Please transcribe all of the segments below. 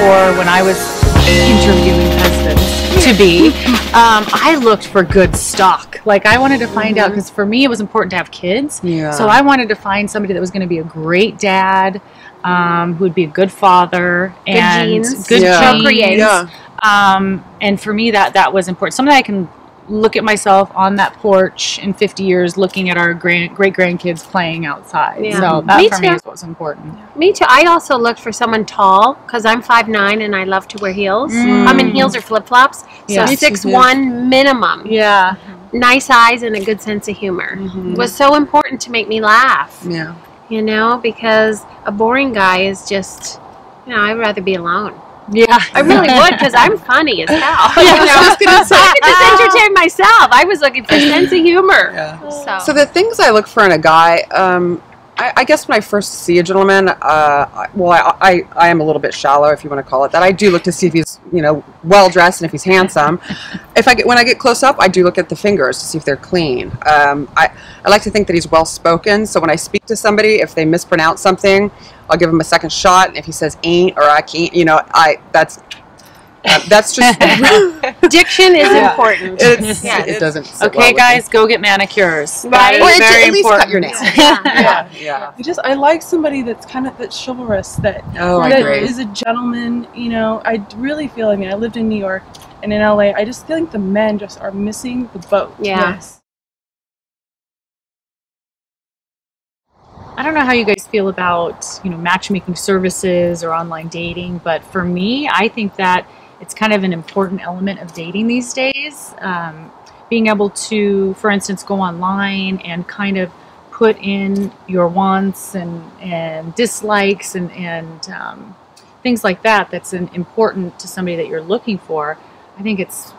for when I was interviewing husbands to be. I looked for good stock. Like I wanted to find out, because for me it was important to have kids. Yeah. So I wanted to find somebody that was going to be a great dad, who would be a good father, and good genes. Yeah. And for me that was important. Something I can look at myself on that porch in 50 years looking at our great grandkids playing outside. Yeah. So that for me is what's important. Me too. I also looked for someone tall because I'm 5'9" and I love to wear heels. I'm in heels or flip-flops. So Yeah. 6'1" minimum. Yeah. Nice eyes and a good sense of humor was so important to make me laugh. Yeah. You know, because a boring guy is just, you know, I'd rather be alone. Yeah. I really would, because I'm funny as hell. You know? I could just entertain myself. I was looking for sense of humor. Yeah. So the things I look for in a guy, I guess when I first see a gentleman, I am a little bit shallow, if you want to call it that. I do look to see if he's, you know, well dressed and if he's handsome. When I get close up, I do look at the fingers to see if they're clean. I like to think that he's well spoken. So when I speak to somebody, if they mispronounce something, I'll give him a second shot. And if he says ain't or I can't, you know, that's just diction is important. It doesn't. Sit Okay, well guys, go get manicures. Right. or Very at least important. cut your nails. Yeah. I like somebody that's that's chivalrous, that agree. is a gentleman. You know, I really feel. I mean, I lived in New York and in LA. I just feel like the men just are missing the boat. Yeah. Yes. I don't know how you guys feel about, you know, matchmaking services or online dating, but for me, I think that it's kind of an important element of dating these days. Being able to, for instance, go online and kind of put in your wants and dislikes and things like that. That's important to somebody that you're looking for. I think it's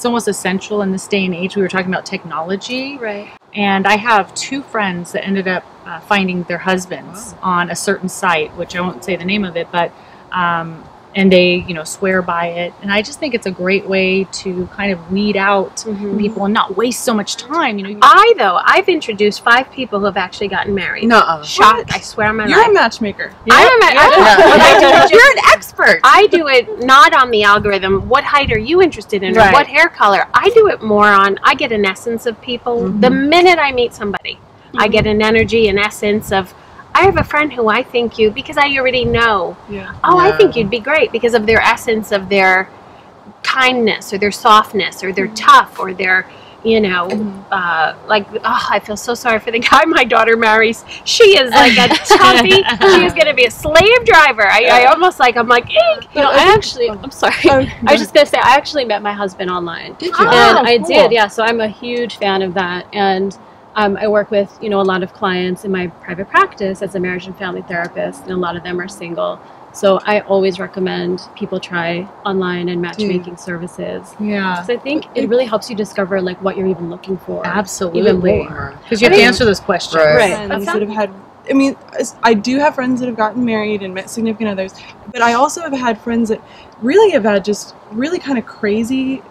almost essential in this day and age. We were talking about technology. Right. And I have two friends that ended up finding their husbands on a certain site, which I won't say the name of it, but and they, you know, swear by it. And I just think it's a great way to kind of weed out people and not waste so much time. You know, I've introduced 5 people who have actually gotten married. No, shocked! I swear on my life. You're a matchmaker. You're an expert. I do it not on the algorithm. What height are you interested in? Or what hair color? I do it more on. I get an essence of people. The minute I meet somebody, I get an energy, an essence of. I have a friend who I think because I already know. I think you'd be great because of their essence, of their kindness or their softness or their tough or their, you know, I feel so sorry for the guy my daughter marries. She is like a toughie. She is going to be a slave driver. I almost like, I'm like, eek. You know, I'm sorry. I was just going to say, I actually met my husband online. Did you? And I did, yeah. So I'm a huge fan of that. And I work with, you know, a lot of clients in my private practice as a marriage and family therapist, and a lot of them are single. So I always recommend people try online and matchmaking services. Yeah. Because I think it really helps you discover like what you're even looking for. Absolutely. Even more. Because you have to answer those questions. Right. Friends that have had. I mean, I do have friends that have gotten married and met significant others, but I also have had friends that really have had just really kind of crazy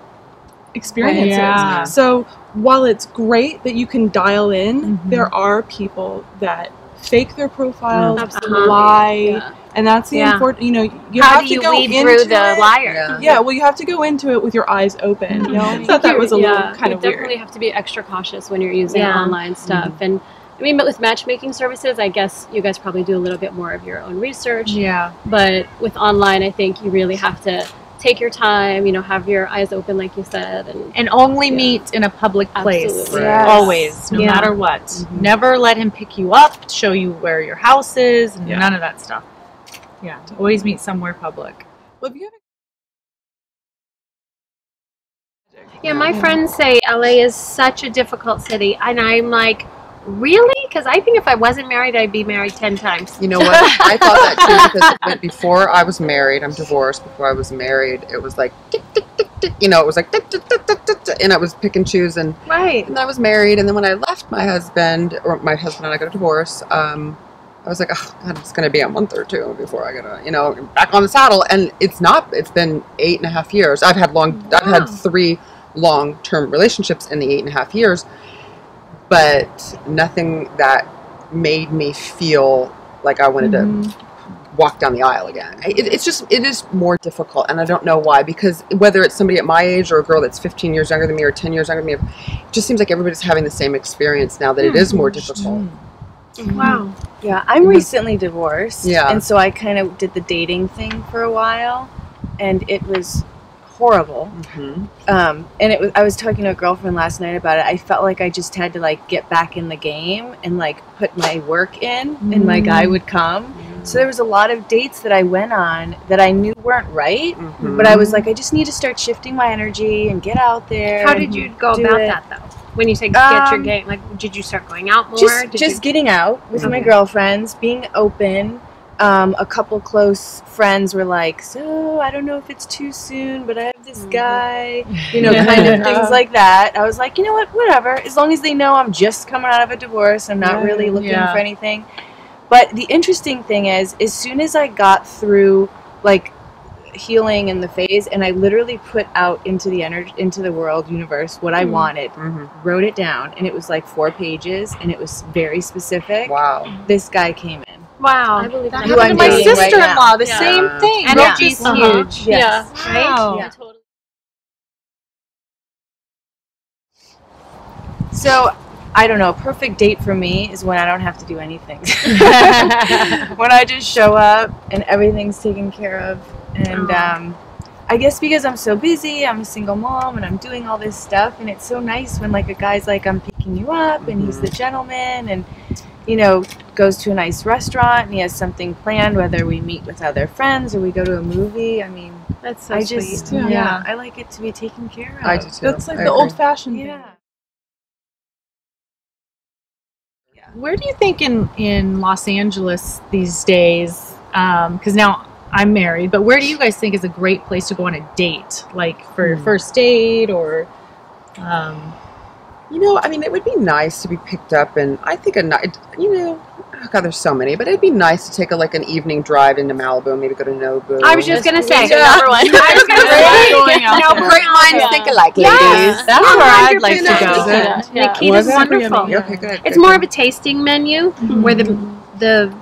experiences. Yeah. So while it's great that you can dial in, there are people that fake their profiles, lie, and that's the important. You know, you How have do to you go weed into through the it. liar? Yeah, well, you have to go into it with your eyes open. You know, I thought that was a little kind you of definitely weird. have to be extra cautious when you're using online stuff. And I mean, but with matchmaking services, I guess you guys probably do a little bit more of your own research. Yeah. But with online, I think you really have to take your time, you know, have your eyes open, like you said, and only meet in a public place. Absolutely. Right. Always, no matter what. Never let him pick you up, show you where your house is, and none of that stuff. Yeah, always meet somewhere public. Well, if you have Yeah, my friends say LA is such a difficult city, and I'm like, really? Because I think if I wasn't married, I'd be married 10 times. You know what? I thought that too, because it went before I was married. I'm divorced. Before I was married, it was like tick, tick, tick, tick. You know, it was like tick, tick, tick, tick, tick, tick, and I was pick and choose. And Right. and I was married, and then when I left my husband, or my husband and I got a divorce, I was like, oh God, it's going to be a month or two before I gotta, you know, back on the saddle. And it's not. It's been 8.5 years. I've had 3 long-term relationships in the 8.5 years. But nothing that made me feel like I wanted to walk down the aisle again. It is more difficult, and I don't know why, because whether it's somebody at my age or a girl that's 15 years younger than me or 10 years younger than me, it just seems like everybody's having the same experience now, that it is more difficult. Wow. Yeah, I'm recently divorced. Yeah. And so I kind of did the dating thing for a while, and it was horrible. And I was talking to a girlfriend last night about it. I felt like I just had to like get back in the game and like put my work in, and my guy would come. So there was a lot of dates that I went on that I knew weren't right, but I was like, I just need to start shifting my energy and get out there. How did you go about that though? When you say get your game, like, did you start going out more? Just getting out with my girlfriends, being open. A couple close friends were like, so I don't know if it's too soon, but I have this guy, you know, kind of things like that. I was like, you know what, whatever. As long as they know I'm just coming out of a divorce, I'm not really looking for anything. But the interesting thing is, as soon as I got through like healing in the phase, and I literally put out into the energy, into the world universe what I wanted, wrote it down, and it was like 4 pages, and it was very specific. Wow. This guy came in. Wow. I believe That that. happened to my dating right sister-in-law. now. The same thing. Energy's huge. Yeah. Right? Wow. Yeah. Totally. So, I don't know, perfect date for me is when I don't have to do anything. When I just show up and everything's taken care of. And I guess because I'm so busy, I'm a single mom, and I'm doing all this stuff, and it's so nice when like a guy's like, I'm picking you up, and he's the gentleman, and you know, goes to a nice restaurant, and he has something planned, whether we meet with other friends or we go to a movie. I mean, That's so I sweet. just, Yeah. I like it to be taken care of. I do too. That's like I the agree. old-fashioned thing. Yeah. Where do you think in Los Angeles these days, because now I'm married, but where do you guys think is a great place to go on a date? Like for your first date or... You know, I mean, it would be nice to be picked up, and I think you know, oh God, there's so many, but it'd be nice to take an evening drive into Malibu, maybe go to Nobu. I was just going to say. Number one. I was going to say. Going out You know, there. great minds think alike, ladies. That's where I'd like to Is go. it? Nikita's Was it? wonderful. Yeah, okay, good. It's good, more good. of a tasting menu where the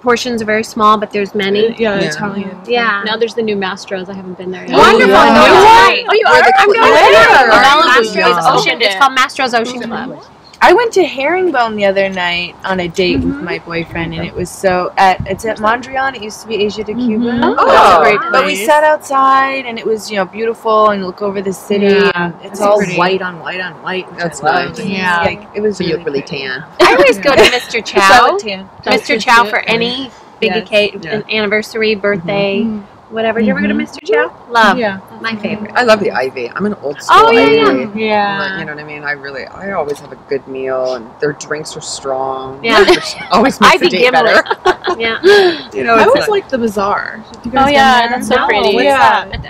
portions are very small, but there's many. Yeah, Yeah. Italian. Yeah. Now there's the new Mastros. I haven't been there yet. Wonderful. yeah. I'm going tonight. Oh, you Where are? the I'm cl- going Where? tonight. Malibu, Mastro's yeah. Ocean. It's called Mastro's Ocean Club. I went to Herringbone the other night on a date with my boyfriend, and it was so it's at Mondrian. It used to be Asia de Cuba. Oh, that's a great But we place. sat outside, and it was beautiful, and look over the city, Yeah, and it's that's all pretty. white on white on white. Which That's I loved. nice. And Yeah. like, it was So you look really pretty. tan. I always go to Mr. Chow. Tan. Mr. Chow for any big Yes. occasion, Yeah. anniversary, birthday, whatever. Did you ever go to Mr. Chow? Love. Yeah. My favorite. I love the Ivy. I'm an old school Oh, yeah, Ivy. Yeah. You know what I mean? I always have a good meal, and their drinks are strong. Yeah. Which always makes Ivy the date Gimlet. better. Yeah. You know, I it's always like, like the bazaar. Have you Oh guys yeah, been there? that's so No, pretty. what's Yeah. At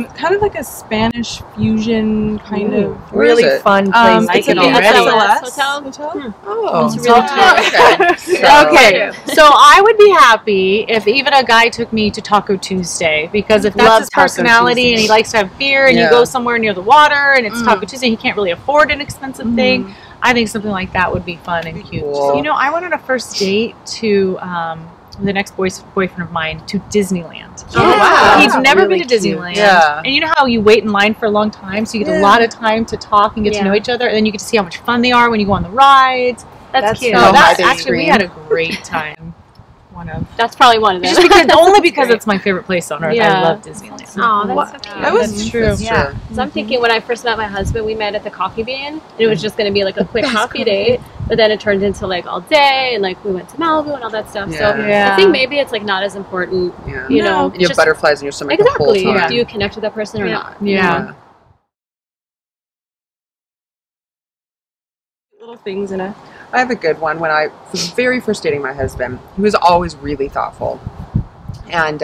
the Kind of like a Spanish fusion kind of. where is Really it? fun place. It's to at be. the already. SLS Hotel? Oh, It's really okay. So- Okay, so I would be happy if even a guy took me to Taco Tuesday, because if that's Love his Taco personality Tuesday. and he likes to have beer and you Yeah. go somewhere near the water and it's Taco Tuesday, he can't really afford an expensive thing. I think something like that would be fun and cute. Cool. You know, I went on a first date to the next boyfriend of mine to Disneyland. Oh, wow. He's never Really been to cute. Disneyland. Yeah. And you know how you wait in line for a long time, so you get a lot of time to talk and get to know each other, and then you get to see how much fun they are when you go on the rides. That's cute. So Oh, that's my actually, we dream. had a great time. One of That's probably one of them. just because only because it's my favorite place on earth. I Yeah. love Disneyland. Oh, that's so cute. That was That's true. That's Yeah. true. So I'm thinking when I first met my husband, we met at the Coffee Bean, and it was just going to be like a quick coffee date, but then it turned into like all day, and like we went to Malibu and all that stuff. So Yeah. I think maybe it's like not as important, Yeah. you know. And you have just- butterflies in your stomach Exactly. the whole time. Do you connect with that person or Yeah. not? Yeah. little things in a. I have a good one. When I was very first dating my husband, he was always really thoughtful. And,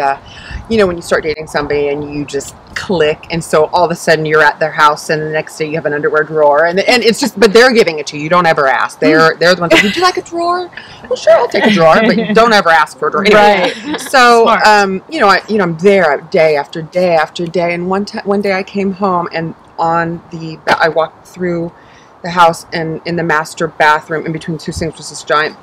you know, when you start dating somebody and you just click, and so all of a sudden you're at their house, and the next day you have an underwear drawer, and it's just, but they're giving it to you. You don't ever ask. They're the ones like, would you like a drawer? Well, sure, I'll take a drawer, but don't ever ask for a drawer. Anyway, Right. so, Smart. you know, I'm there day after day after day, and one day I came home, and I walked through the house, and in the master bathroom, in between two sinks, was this giant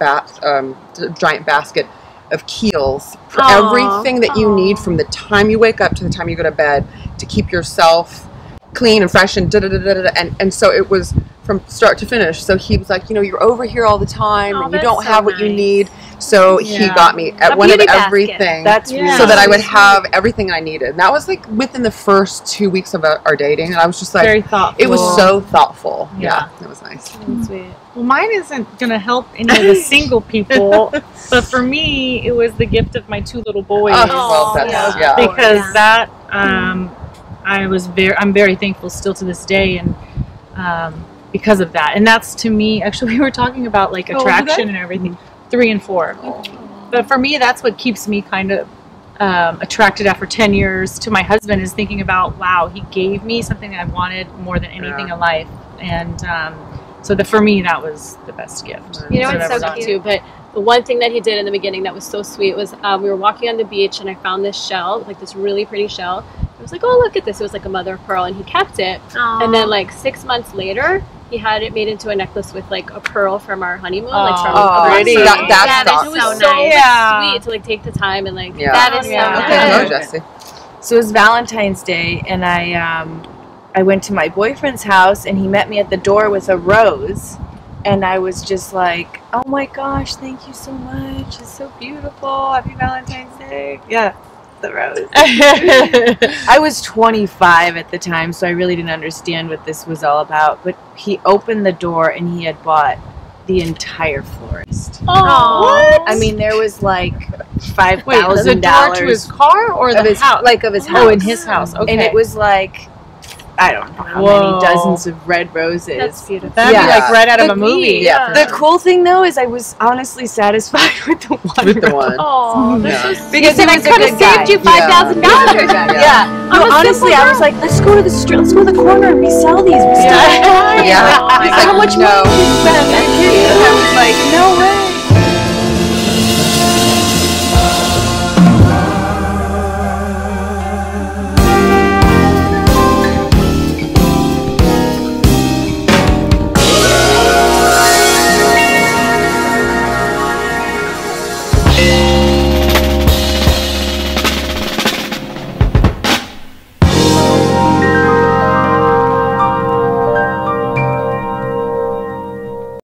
basket of Kiehl's for Aw. everything that you need from the time you wake up to the time you go to bed to keep yourself clean and fresh and and so it was from start to finish. So he was like, you know, you're over here all the time and you that's don't so have what you nice. need. So he got me at A one of beauty basket. everything. That's really So that I would sweet. have everything I needed. And that was like within the first 2 weeks of our dating. And I was just like, Very thoughtful. it was so thoughtful. Yeah. Yeah, it was nice. Sweet. Well, mine isn't going to help any of the single people, but for me, it was the gift of my 2 little boys. Oh, well, that's, yeah. yeah. Because Yeah. that, I'm very thankful still to this day, and because of that. And that's, to me, actually, we were talking about like How old are attraction they? and everything, 3 and 4. But for me, that's what keeps me kind of attracted after 10 years to my husband, is thinking about, wow, he gave me something I wanted more than anything in life. And so for me, that was the best gift. You know that what's I've so ever gotten. cute too, but the one thing that he did in the beginning that was so sweet was we were walking on the beach and I found this shell, like this really pretty shell. I was like, oh, look at this. It was like a mother of pearl, and he kept it. And then like 6 months later, he had it made into a necklace with like a pearl from our honeymoon, like from Oh, pretty. That's That awesome. is It was so so nice. Yeah. sweet to like take the time and like Yeah. That is so Yeah. Okay, nice. go, Jesse. So it was Valentine's Day, and I went to my boyfriend's house, and he met me at the door with a rose, and I was just like, oh my gosh, thank you so much. It's so beautiful. Happy Valentine's Day. Yeah, the rose. I was 25 at the time, so I really didn't understand what this was all about. But he opened the door, and he had bought the entire florist. Aw. I mean, there was like $5,000 Wait, the door to his car or of the his house? like of his house. Oh, in his house. Okay. And it was like, I don't know how Whoa. many dozens of red roses. That's beautiful. That'd Yeah. be like right out of a The- movie. Yeah, for The sure. cool thing though is I was honestly satisfied with the one. With the one. Oh, Yeah. that's so Because Then he I was a could good have guy. saved you $5,000. Yeah. No, I'm a honestly, simple I was like, let's go to the street. Let's go to the corner and resell these. We still have time. Yeah. He's like, how much money did you spend? I was like, no way.